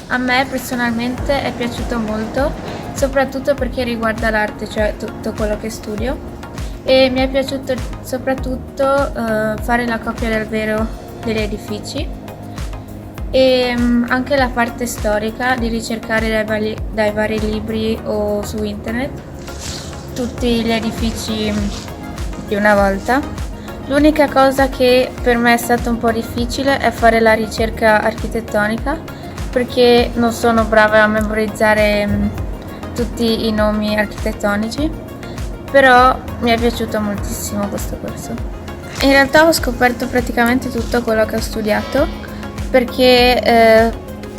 a me personalmente è piaciuto molto, soprattutto perché riguarda l'arte, cioè tutto quello che studio. E mi è piaciuto soprattutto fare la copia del vero degli edifici e anche la parte storica di ricercare dai vari libri o su internet tutti gli edifici di una volta. L'unica cosa che per me è stato un po' difficile è fare la ricerca architettonica perché non sono brava a memorizzare tutti i nomi architettonici, però mi è piaciuto moltissimo questo corso. In realtà ho scoperto praticamente tutto quello che ho studiato perché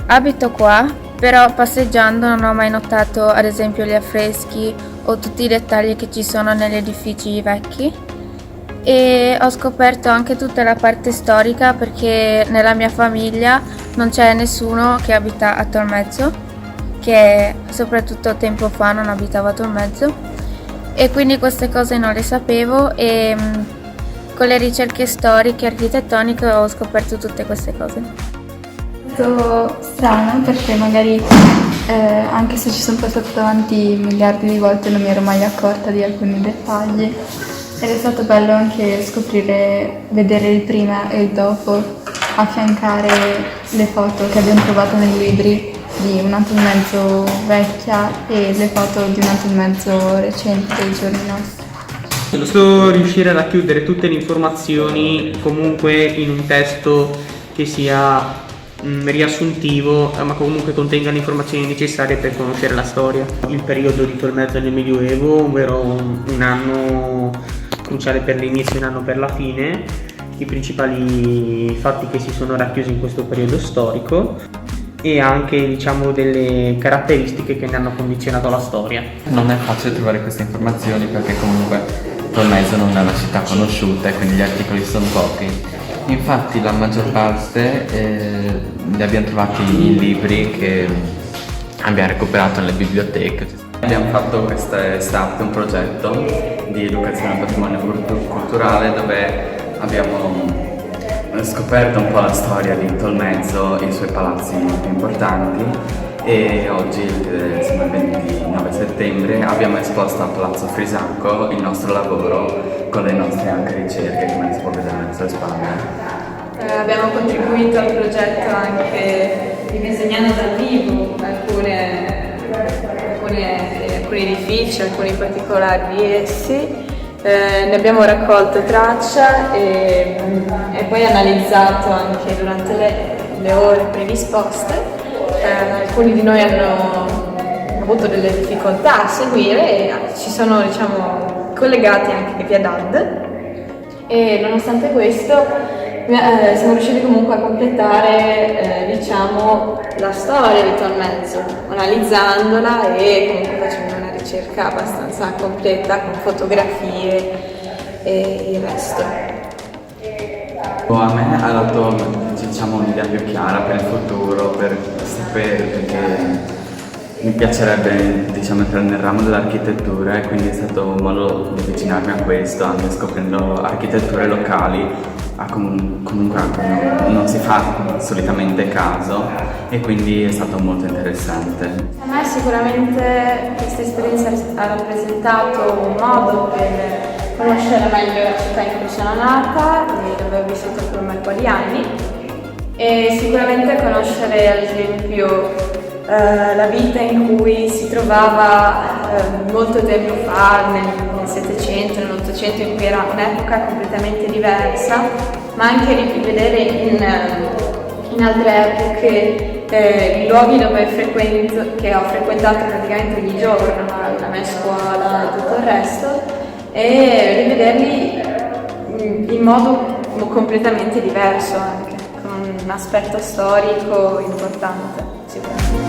abito qua, però passeggiando non ho mai notato ad esempio gli affreschi o tutti i dettagli che ci sono negli edifici vecchi. E ho scoperto anche tutta la parte storica perché nella mia famiglia non c'è nessuno che abita a Tolmezzo, che soprattutto tempo fa non abitava a Tolmezzo, e quindi queste cose non le sapevo e con le ricerche storiche e architettoniche ho scoperto tutte queste cose. Molto strano perché magari anche se ci sono passata davanti miliardi di volte non mi ero mai accorta di alcuni dettagli. Ed è stato bello anche scoprire, vedere il prima e il dopo, affiancare le foto che abbiamo trovato nei libri di un anno e mezzo vecchia e le foto di un anno e mezzo recente dei giorni nostri. Giusto riuscire a racchiudere tutte le informazioni comunque in un testo che sia riassuntivo, ma comunque contenga le informazioni necessarie per conoscere la storia. Il periodo di Tolmezzo nel Medioevo, ovvero un anno cruciale per l'inizio e un anno per la fine, i principali fatti che si sono racchiusi in questo periodo storico e anche diciamo delle caratteristiche che ne hanno condizionato la storia. Non è facile trovare queste informazioni perché comunque Tolmezzo non è una città conosciuta e quindi gli articoli sono pochi. Infatti la maggior parte li abbiamo trovati in libri che abbiamo recuperato nelle biblioteche. Abbiamo fatto quest'estate un progetto di educazione al patrimonio culturale dove abbiamo scoperto un po' la storia di Tolmezzo e i suoi palazzi più importanti e oggi, siamo il 29 settembre, abbiamo esposto a Palazzo Frisanco il nostro lavoro con le nostre anche ricerche, come si può vedere nelle nostre spalle. Abbiamo contribuito al progetto anche disegnando dal vivo alcuni edifici, alcuni particolari di essi. Ne abbiamo raccolto traccia e poi analizzato anche durante le ore predisposte. Alcuni di noi hanno avuto delle difficoltà a seguire e ci sono collegati anche via DAD e nonostante questo siamo riusciti comunque a completare la storia di Tolmezzo, analizzandola e comunque facendo una ricerca abbastanza completa con fotografie e il resto. A me ha dato un'idea più chiara per il futuro, per sapere perché mi piacerebbe entrare nel ramo dell'architettura e quindi è stato un modo di avvicinarmi a questo, anche scoprendo architetture locali comunque non si fa solitamente caso e quindi è stato molto interessante. A me sicuramente questa esperienza ha rappresentato un modo per conoscere meglio la città in cui sono nata e dove ho vissuto per un bel po' di anni e sicuramente conoscere ad esempio la vita in cui si trovava molto tempo fa, nel Settecento, nell'Ottocento, in cui era un'epoca completamente diversa, ma anche rivedere in altre epoche i luoghi che ho frequentato praticamente ogni giorno, la mia scuola e tutto il resto, e rivederli in modo completamente diverso anche, con un aspetto storico importante sicuramente.